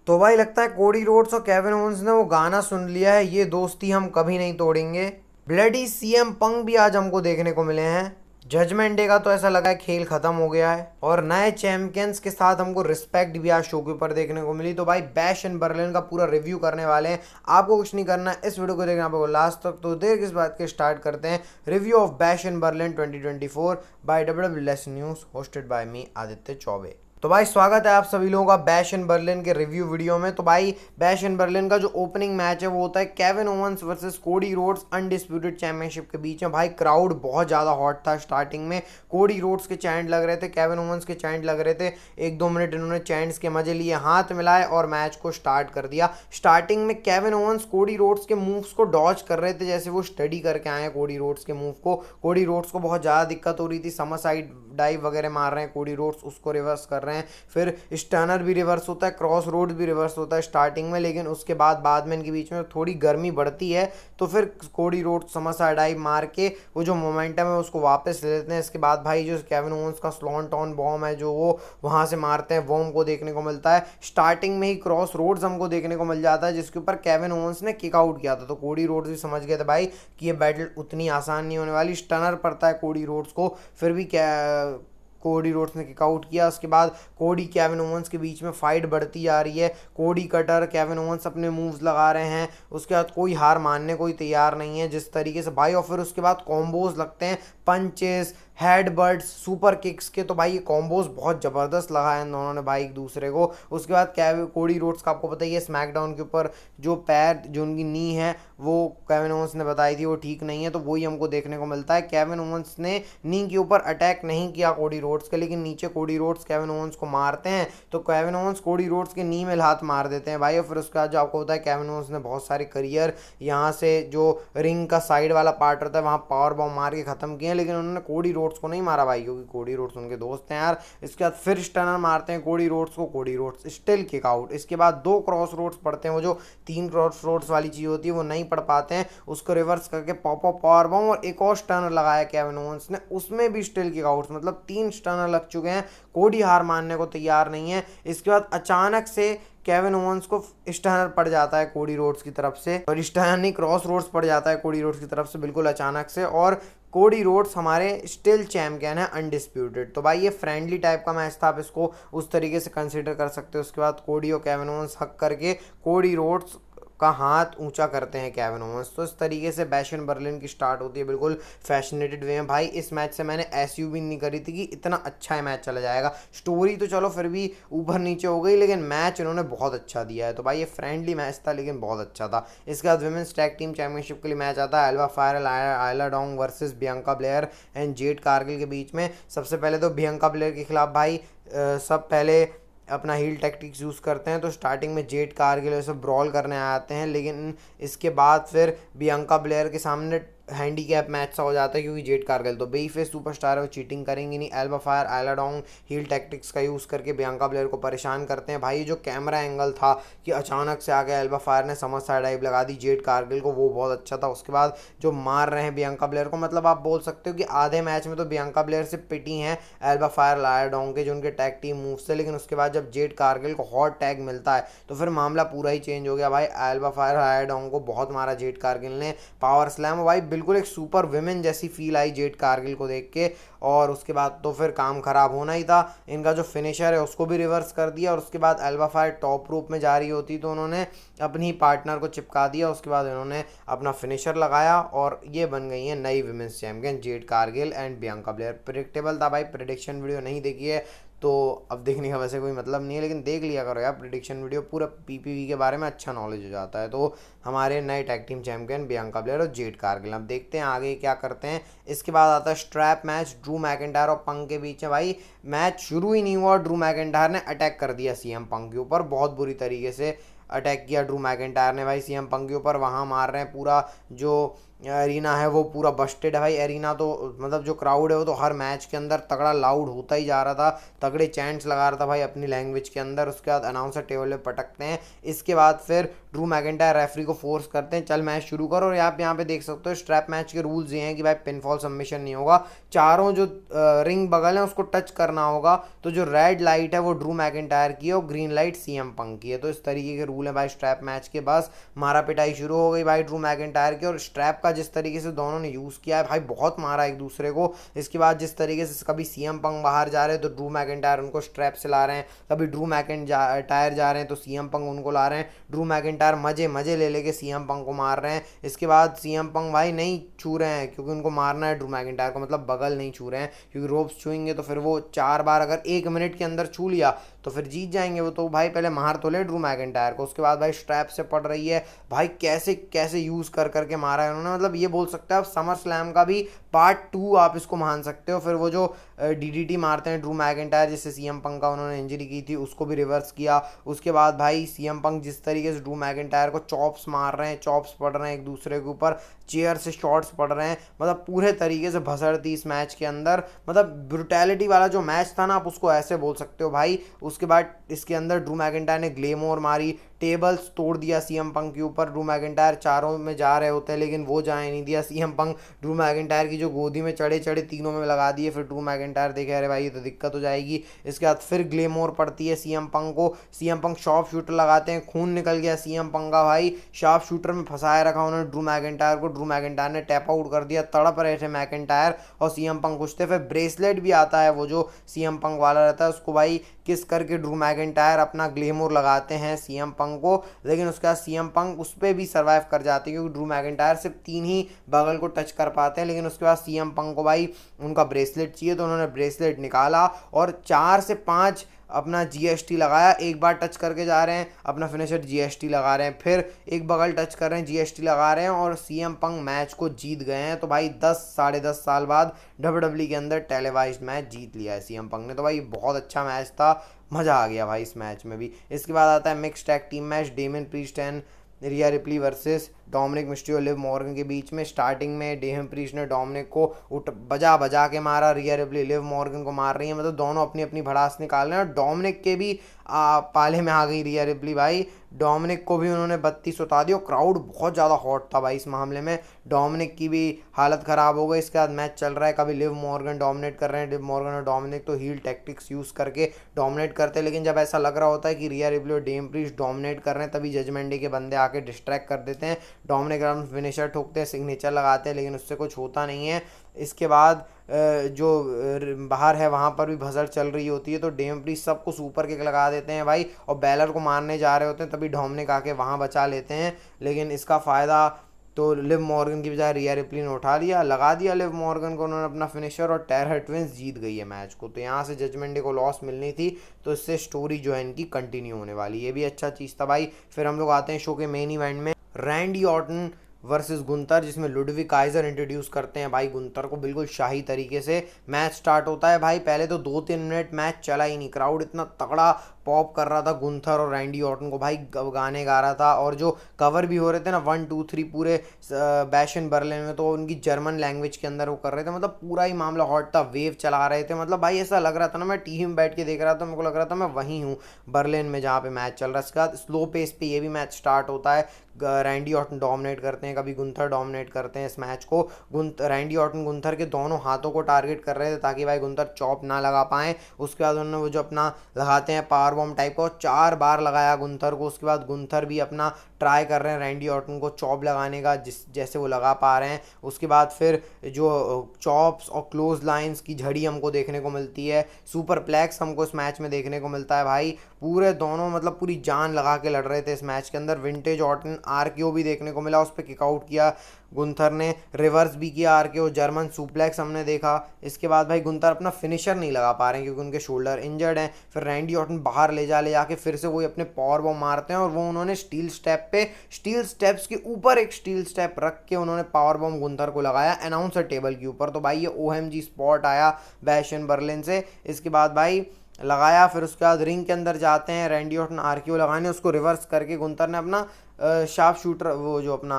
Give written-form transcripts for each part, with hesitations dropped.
तो भाई लगता है कोडी रोड्स और केविन ओवंस ने वो गाना सुन लिया है, ये दोस्ती हम कभी नहीं तोड़ेंगे। ब्लडी सीएम पंग भी आज हमको देखने को मिले हैं। जजमेंट डे का तो ऐसा लगा है खेल खत्म हो गया है और नए चैंपियंस के साथ हमको रिस्पेक्ट भी आज शो के ऊपर देखने को मिली। तो भाई बैश एंड बर्लिन का पूरा रिव्यू करने वाले हैं। आपको कुछ नहीं करना है, इस वीडियो को देखना आपको लास्ट तक। तो देर किस बात के स्टार्ट करते हैं review of Bash and Berlin 2024 by WWE news, hosted by me Aditya Choubey. तो भाई स्वागत है आप सभी लोगों का बैश एंड बर्लिन के रिव्यू वीडियो में। तो भाई बैश एंड बर्लिन का जो ओपनिंग मैच है वो होता है Kevin Owens versus Cody Rhodes undisputed championship के बीच में। भाई क्राउड बहुत ज़्यादा हॉट था स्टार्टिंग में। कोडी रोड्स के चैंट लग रहे थे, केविन ओवंस के चैंट लग रहे थे। एक दो मिनट इन्होंने चैंट्स के मजे लिए, हाथ मिलाए और मैच को स्टार्ट कर दिया। स्टार्टिंग में केविन ओवंस कोडी रोड्स के मूव्स को डॉज कर रहे थे, जैसे वो स्टडी करके आए हैं कोडी रोड्स के मूव को। कोडी रोड्स को बहुत ज़्यादा दिक्कत हो रही थी, समर साइड डाइव वगैरह मार रहे हैं कोडी रोड्स, उसको रिवर्स कर रहे हैं। फिर स्टर्नर भी रिवर्स होता है, क्रॉस रोड भी रिवर्स होता है स्टार्टिंग में, लेकिन उसके बाद में इनके बीच में थोड़ी गर्मी बढ़ती है। तो फिर कोडी रोड समरसाइड डाइव मार के वो जो मोमेंटम है उसको वापस ले लेते हैं। इसके बाद भाई जो केविन ओवंस का स्लॉन्टॉन बॉम्ब है जो वो वहां से मारते हैं, वो हमको देखने को मिलता है। स्टार्टिंग में ही क्रॉस रोड्स हमको देखने को मिल जाता है जिसके ऊपर केविन ओवंस ने किक आउट किया था। तो कोडी रोड्स भी समझ गए थे भाई कि ये बैटल उतनी आसान नहीं होने वाली। स्टर्नर पड़ता है कोडी रोड्स को, फिर भी क्या कोडी रोड्स ने किक आउट किया। उसके बाद कोडी केविन ओवंस के बीच में फाइट बढ़ती जा रही है। कोडी कटर केविन ओवंस अपने मूव्स लगा रहे हैं, उसके बाद कोई हार मानने कोई तैयार नहीं है जिस तरीके से भाई। और फिर उसके बाद कॉम्बोज लगते हैं, पंचेस, हेडबट्स, सुपर किक्स के। तो भाई ये कॉम्बोज बहुत ज़बरदस्त लगाए इन दोनों ने भाई एक दूसरे को। उसके बाद कोडी रोड्स का आपको पता ही है स्मैकडाउन के ऊपर जो पैर जो उनकी नी है वो केविन ओवंस ने बताई थी वो ठीक नहीं है, तो वही हमको देखने को मिलता है। केविन ओवंस ने नी के ऊपर अटैक नहीं किया कोडी रोड्स के, लेकिन नीचे कोडी रोड्स केविन ओवंस को मारते हैं। तो केविन ओवंस कोडी रोड्स के नी में हाथ मार देते हैं भाई। और फिर उसके बाद जो आपको पता है केविन ओवंस ने बहुत सारे करियर यहाँ से जो रिंग का साइड वाला पार्ट रहता है वहाँ पावर बॉम्ब मार के खत्म किए, लेकिन उन्होंने कोडी रोड्स को नहीं मारा भाई, क्योंकि कोडी रोड्स उनके दोस्त हैं यार। इसके बाद फिर स्टनर मारते हैं कोडी रोड्स को, Cody Rhodes still kick out. इसके बाद दो क्रॉस रोड्स पड़ते हैं, वो जो तीन क्रॉस रोड्स वाली चीज़ होती है वो नहीं पड़ पाते हैं, उसको रिवर्स करके पॉप अप पावर बॉम्ब और एक और स्टनर लगाया केविन ओवंस ने, उसमें भी स्टिल किक आउट। मतलब तीन स्टनर लग चुके हैं, कोडी हार मानने को तैयार नहीं है। इसके बाद अचानक से केविन ओवंस को स्टनर पड़ जाता है कोडी रोड्स की तरफ से, और स्टनर नहीं क्रॉस रोड्स पड़ जाता है कोडी रोड्स की तरफ से बिल्कुल अचानक से। और कोडी रोड्स हमारे स्टिल चैंपियन है अनडिस्प्यूटेड। तो भाई ये फ्रेंडली टाइप का मैच था, आप इसको उस तरीके से कंसिडर कर सकते हो। उसके बाद कोडी और केविन ओवंस हक करके कोडी रोड्स का हाथ ऊंचा करते हैं केविन ओवंस। तो इस तरीके से बैश एंड बर्लिन की स्टार्ट होती है बिल्कुल फैसिनेटेड वे में भाई। इस मैच से मैंने एसयू भी नहीं करी थी कि इतना अच्छा मैच चला जाएगा। स्टोरी तो चलो फिर भी ऊपर नीचे हो गई, लेकिन मैच इन्होंने बहुत अच्छा दिया है। तो भाई ये फ्रेंडली मैच था लेकिन बहुत अच्छा था। इसके बाद वुमेन्स टैग टीम चैंपियनशिप के लिए मैच आता है एल्बा फायर आयला Dong versus Bianca Blair and Jade Cargill के बीच में। सबसे पहले तो बियंका ब्लेयर के खिलाफ भाई सब पहले अपना हील टैक्टिक्स यूज़ करते हैं। तो स्टार्टिंग में जेड कारगिल सब ब्रॉल करने आते हैं, लेकिन इसके बाद फिर बियंका ब्लेयर के सामने हैंडीकैप मैच सा हो जाता है, क्योंकि जेड कारगिल तो बेई फेस सुपरस्टार है, वो चीटिंग करेंगी नहीं। एल्बा फायर आयला डोंग हील टैक्टिक्स का यूज़ करके बियंका ब्लेयर को परेशान करते हैं भाई। जो कैमरा एंगल था कि अचानक से आ गया एल्बा फायर ने समर साइड डाइव लगा दी जेड कारगिल को, वो बहुत अच्छा था। उसके बाद जो मार रहे हैं बियंका ब्लेयर को, मतलब आप बोल सकते हो कि आधे मैच में तो बियंका ब्लेयर से पिटी हैं एल्बा फायर आयला डोंग के जो उनके टैग टीम मूव से, लेकिन उसके बाद जब जेड कारगिल को हॉट टैग मिलता है तो फिर मामला पूरा ही चेंज हो गया भाई। एल्बा फायर आयला डोंग को बहुत मारा जेड कारगिल ने, पावर स्लैम भाई, बिल्कुल एक सुपर विमेन जैसी फील आई जेड कारगिल को देख के। और उसके बाद तो फिर काम खराब होना ही था। इनका जो फिनिशर है उसको भी रिवर्स कर दिया, और उसके बाद एल्बा फायर टॉप रूप में जा रही होती तो उन्होंने अपनी पार्टनर को चिपका दिया। उसके बाद इन्होंने अपना फिनिशर लगाया और ये बन गई है नई women's champion Jade Cargill and Bianca Blair. Predictable था भाई, प्रिडिक्शन वीडियो नहीं देखी है तो अब देखने का वैसे कोई मतलब नहीं है, लेकिन देख लिया करो यार प्रिडिक्शन वीडियो, पूरा पीपीवी के बारे में अच्छा नॉलेज हो जाता है। तो हमारे नए tag team champion Bianca Blair और जेड कारगिल, अब देखते हैं आगे क्या करते हैं। इसके बाद आता है स्ट्रैप मैच ड्रू मैकिंटायर और पंक के बीच में। भाई मैच शुरू ही नहीं हुआ, ड्रू मैकिंटायर ने अटैक कर दिया सीएम पंक के ऊपर, बहुत बुरी तरीके से अटैक किया ड्रू मैकिंटायर ने भाई सीएम पंक के ऊपर। वहाँ मार रहे हैं पूरा जो एरिना है वो पूरा बस्टेड है भाई। एरिना तो मतलब जो क्राउड है वो तो हर मैच के अंदर तगड़ा लाउड होता ही जा रहा था, तगड़े चैंट्स लगा रहा था भाई अपनी लैंग्वेज के अंदर। उसके बाद अनाउंसर टेबल पे पटकते हैं। इसके बाद फिर ड्रू मैकिंटायर रेफरी को फोर्स करते हैं, चल मैच शुरू करो। और आप यहाँ पे देख सकते हो स्ट्रैप मैच के रूल्स ये हैं कि भाई पिनफॉल सबमिशन नहीं होगा, चारों जो रिंग बगल है उसको टच करना होगा। तो जो रेड लाइट है वो ड्रू मैकिंटायर की है और ग्रीन लाइट सीएम पंक की है। तो इस तरीके के रूल है भाई स्ट्रैप मैच के। बस मारा पिटाई शुरू हो गई भाई ड्रू मैकिंटायर की। और स्ट्रैप का जिस तरीके से दोनों ने यूज़ किया है भाई, बहुत मारा एक दूसरे को। इसके बाद जिस तरीके से कभी सीएम पंक बाहर जा रहे हैं तो ड्रू मैकिंटायर उनको स्ट्रैप से ला रहे हैं, कभी ड्रू मैकिंटायर जा रहे हैं तो सीएम पंक उनको ला रहे हैं। ड्रू मैकिंटायर मजे मजे ले लेके सीएम पंक को मार रहे हैं। इसके बाद सीएम पंक भाई नहीं छू रहे हैं क्योंकि उनको मारना है ड्रू मैकिंटायर को, मतलब बगल नहीं छू रहे हैं, क्योंकि रोप्स छूएंगे तो फिर वो 4 बार अगर 1 मिनट के अंदर छू लिया तो फिर जीत जाएंगे वो। तो भाई पहले मार तो ले ड्रू मैकिंटायर को। उसके बाद भाई स्ट्रैप से पड़ रही है भाई, कैसे कैसे यूज़ कर करके मारा है उन्होंने, मतलब ये बोल सकते हैं आप समर स्लैम का भी पार्ट 2 आप इसको मान सकते हो। फिर वो जो डीडीटी मारते हैं ड्रू मैकिंटायर जिससे सीएम पंक का उन्होंने इंजरी की थी, उसको भी रिवर्स किया। उसके बाद भाई सीएम पंक जिस तरीके से ड्रू मैकिंटायर को चॉप्स मार रहे हैं, चॉप्स पड़ रहे हैं एक दूसरे के ऊपर, चेयर से शॉट्स पड़ रहे हैं, मतलब पूरे तरीके से भसड़ थी इस मैच के अंदर। मतलब ब्रुटैलिटी वाला जो मैच था ना आप उसको ऐसे बोल सकते हो भाई। उसके बाद इसके अंदर ड्रू मैकिंटायर ने ग्लेमोर मारी, टेबल्स तोड़ दिया सीएम पंक के ऊपर। ड्रू मैकिंटायर चारों में जा रहे होते हैं लेकिन वो जाए नहीं दिया सीएम पंक। ड्रू मैकिंटायर की जो गोदी में चढ़े चढ़े तीनों में लगा दिए। फिर ड्रू मैकिंटायर देखे अरे भाई ये तो दिक्कत हो जाएगी। इसके बाद फिर ग्लेमोर पड़ती है सीएम पंक को, सीएम पंक शॉर्प शूटर लगाते हैं, खून निकल गया सीएम पंक का भाई। शार्प शूटर में फंसाया रखा उन्होंने ड्रू मैकिंटायर को, ड्रू मैकिंटायर ने टैप आउट कर दिया। तड़प रहे थे मैकिंटायर और सीएम पंक कुछ थे। फिर ब्रेसलेट भी आता है वो जो सीएम पंक वाला रहता है, उसको भाई किस करके ड्रू मैकिंटायर अपना ग्लेमोर लगाते हैं सीएम पंक को। लेकिन उसके बाद सीएम पंक उस पर भी सर्वाइव कर जाते हैं क्योंकि ड्रू मैकिंटायर सिर्फ 3 ही बगल को टच कर पाते हैं। लेकिन उसके बाद सीएम पंक को भाई उनका ब्रेसलेट चाहिए तो उन्होंने ब्रेसलेट निकाला और 4 से 5 अपना जीएसटी लगाया। एक बार टच करके जा रहे हैं अपना फिनिशर जीएसटी लगा रहे हैं, फिर एक बगल टच कर रहे हैं जीएसटी लगा रहे हैं और सीएम पंक मैच को जीत गए हैं। तो भाई 10 साढ़े 10 साल बाद डब्ल्यूडब्ल्यूई के अंदर टेलीवाइज्ड मैच जीत लिया है सीएम पंक ने। तो भाई बहुत अच्छा मैच था, मज़ा आ गया भाई इस मैच में भी। इसके बाद आता है mix tag team match, Damian Priest and Rhea Ripley versus Dominik Mysterio Liv Morgan के बीच में। स्टार्टिंग में डेमियन प्रीस्ट ने डोमिनिक को बजा बजा के मारा, रिया रिप्ली लिव मॉर्गन को मार रही है, मतलब दोनों अपनी अपनी भड़ास निकाल रहे हैं। और डोमिनिक के भी पाले में आ गई रिया रिप्ली भाई, डोमिनिक को भी उन्होंने 32 उतार दी। और क्राउड बहुत ज़्यादा हॉट था भाई इस मामले में, डोमिनिक की भी हालत ख़राब हो गई। इसके बाद मैच चल रहा है, कभी लिव मॉर्गन डोमिनेट कर रहे हैं, लिव मॉर्गन और डोमिनिक तो हील टैक्टिक्स यूज़ करके डोमिनेट करते हैं। लेकिन जब ऐसा लग रहा होता है कि रिया रिप्ली और डेम प्रीस्ट डोमिनेट कर रहे हैं तभी जजमेंट डे के बंदे आके डिस्ट्रैक्ट कर देते हैं। डोमिनिक फिनिशर ठोकते हैं, सिग्नेचर लगाते हैं, लेकिन उससे कुछ होता नहीं है। इसके बाद जो बाहर है वहाँ पर भी भसड़ चल रही होती है तो डेम प्रीस्ट सबको सुपर किक लगा देते हैं भाई और बैलर को मारने जा रहे होते हैं, तभी डोमिनिक आके वहाँ बचा लेते हैं। लेकिन इसका फ़ायदा तो लिव मॉर्गन की बजाय रिया रिप्ली ने उठा लिया, लगा दिया लिव मॉर्गन को उन्होंने अपना फिनिशर और टेरर ट्विंस जीत गई है मैच को। तो यहाँ से जजमेंट डे को लॉस मिलनी थी, तो इससे स्टोरी जो है इनकी कंटिन्यू होने वाली, ये भी अच्छा चीज़ था भाई। फिर हम लोग आते हैं शो के मेन इवेंट में, रैंडी ऑर्टन वर्सेस गुंतर, जिसमें लुडविग काइजर इंट्रोड्यूस करते हैं भाई गुंतर को बिल्कुल शाही तरीके से। मैच स्टार्ट होता है भाई, पहले तो 2-3 मिनट मैच चला ही नहीं, क्राउड इतना तगड़ा पॉप कर रहा था गुंथर और रैंडी ऑर्टन को भाई, गाने गा रहा था। और जो कवर भी हो रहे थे ना 1 2 3 पूरे बैश एंड बर्लिन में, तो उनकी जर्मन लैंग्वेज के अंदर वो कर रहे थे, मतलब पूरा ही मामला हॉट था, वेव चला रहे थे। मतलब भाई ऐसा लग रहा था ना मैं टीवी में बैठ के देख रहा था, मेरे को लग रहा था मैं वहीं हूँ बर्लिन में जहाँ पे मैच चल रहा है। इसके बाद स्लो पेस पे ये भी मैच स्टार्ट होता है, रैंडी ऑर्टन डोमिनेट करते हैं, कभी गुंथर डोमिनेट करते हैं इस मैच को। रैंडी ऑर्टन गुंथर के दोनों हाथों को टारगेट कर रहे थे ताकि भाई गुंथर चॉप ना लगा पाएँ। उसके बाद उन्होंने वो जो अपना लगाते हैं पावर बॉम्ब टाइप का, 4 बार लगाया गुंथर को। उसके बाद गुंथर भी अपना ट्राई कर रहे हैं रैंडी ऑर्टन को चॉप लगाने का, जैसे वो लगा पा रहे हैं। उसके बाद फिर जो चॉप्स और क्लोज लाइंस की झड़ी हमको देखने को मिलती है, सुपर प्लेक्स हमको इस मैच में देखने को मिलता है भाई। पूरे दोनों मतलब पूरी जान लगा के लड़ रहे थे इस मैच के अंदर। विंटेज ऑर्टन आरकेओ भी देखने को मिला, उस पर किकआउट किया गुंथर ने, रिवर्स भी किया आरकेओ, जर्मन सुप्लेक्स हमने देखा। इसके बाद भाई गुंथर अपना फिनिशर नहीं लगा पा रहे हैं क्योंकि उनके शोल्डर इंजर्ड हैं। फिर रैंडी ऑर्टन बाहर ले जाके फिर से वही अपने पावर बॉम्ब मारते हैं और वो उन्होंने स्टील स्टेप्स के ऊपर एक स्टील स्टेप रख के उन्होंने पावर बॉम्ब गुंथर को लगाया अनाउंसर टेबल के ऊपर। तो भाई ये OMG स्पॉट आया बैश एंड बर्लिन से। इसके बाद भाई लगाया, फिर उसके बाद रिंग के अंदर जाते हैं रैंडी ऑर्टन आरकेओ लगाने, उसको रिवर्स करके गुंथर ने अपना शार्प शूटर वो जो अपना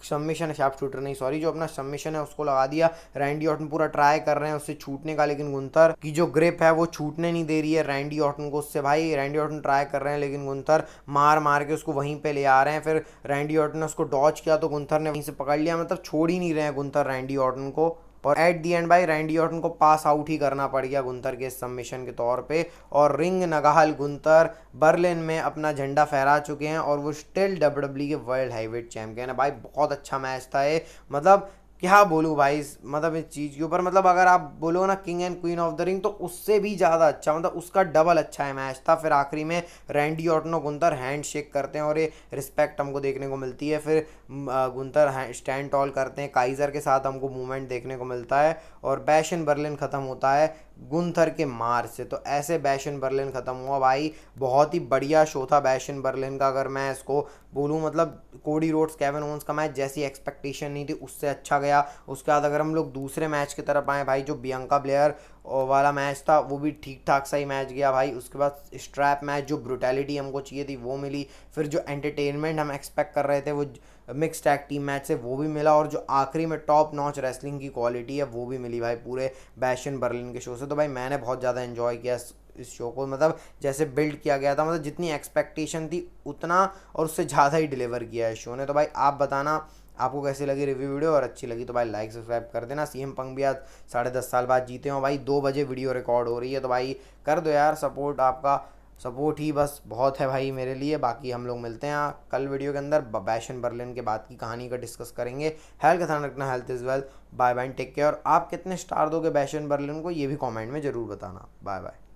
सबमिशन, शार्प शूटर नहीं सॉरी, जो अपना सबमिशन है उसको लगा दिया। रैंडी ऑर्टन पूरा ट्राई कर रहे हैं उससे छूटने का, लेकिन गुंथर की जो ग्रिप है वो छूटने नहीं दे रही है रैंडी ऑर्टन को उससे। भाई रैंडी ऑर्टन ट्राई कर रहे हैं लेकिन गुंथर मार मार के उसको वहीं पे ले आ रहे हैं। फिर रैंडी ऑर्टन ने उसको डॉच किया तो गुंथर ने वहीं से पकड़ लिया, मतलब छोड़ ही नहीं रहे हैं गुंथर रैंडी ऑर्टन को। और एट दी एंड भाई रैंडी ऑर्टन को पास आउट ही करना पड़ गया गुंथर के सबमिशन के तौर पे। और रिंग नगाल गुंथर बर्लिन में अपना झंडा फहरा चुके हैं और वो स्टिल डब्ल्यूडब्ल्यूई के वर्ल्ड हैवीवेट चैंपियन है। भाई बहुत अच्छा मैच था ये, मतलब क्या बोलूँ भाई, मतलब इस चीज़ के ऊपर, मतलब अगर आप बोलो ना king and queen of the ring तो उससे भी ज़्यादा अच्छा, मतलब उसका डबल अच्छा है मैच था। फिर आखिरी में रैंडी ऑर्टन और गुंथर हैंड शेक करते हैं और ये रिस्पेक्ट हमको देखने को मिलती है। फिर गुंथर स्टैंड टॉल करते हैं, काइजर के साथ हमको मूवमेंट देखने को मिलता है और बैश इन बर्लिन ख़त्म होता है गुंथर के मार से। तो ऐसे बैश इन बर्लिन ख़त्म हुआ भाई, बहुत ही बढ़िया शो था बैश इन बर्लिन का। अगर मैं इसको बोलूँ, मतलब कोडी रोड्स केविन ओवेंस का मैच जैसी एक्सपेक्टेशन नहीं थी उससे अच्छा गया। उसके बाद अगर हम लोग दूसरे मैच की तरफ आए भाई, जो बियंका ब्लेयर वाला मैच था वो भी ठीक ठाक सा ही मैच गया भाई। उसके बाद स्ट्रैप मैच, जो ब्रुटैलिटी हमको चाहिए थी वो मिली। फिर जो एंटरटेनमेंट हम एक्सपेक्ट कर रहे थे वो मिक्स टैग टीम मैच से वो भी मिला। और जो आखिरी में टॉप नॉच रेसलिंग की क्वालिटी है वो भी मिली भाई पूरे बैश इन बर्लिन के शो से। तो भाई मैंने बहुत ज़्यादा एंजॉय किया इस शो को, मतलब जैसे बिल्ड किया गया था, मतलब जितनी एक्सपेक्टेशन थी उतना और उससे ज़्यादा ही डिलीवर किया है इस शो ने। तो भाई आप बताना आपको कैसी लगी रिव्यू वीडियो, और अच्छी लगी तो भाई लाइक सब्सक्राइब कर देना। सीएम पंग भी आज 10.5 साल बाद जीते हो भाई, 2 बजे वीडियो रिकॉर्ड हो रही है, तो भाई कर दो यार सपोर्ट। आपका सपोर्ट ही बस बहुत है भाई मेरे लिए। बाकी हम लोग मिलते हैं कल वीडियो के अंदर, बैश इन बर्लिन के बाद की कहानी का डिस्कस करेंगे। हेल्थ का ध्यान रखना, health is wealth. Bye bye, take care. और आप कितने स्टार दोगे बैश इन बर्लिन को ये भी कमेंट में ज़रूर बताना। Bye bye.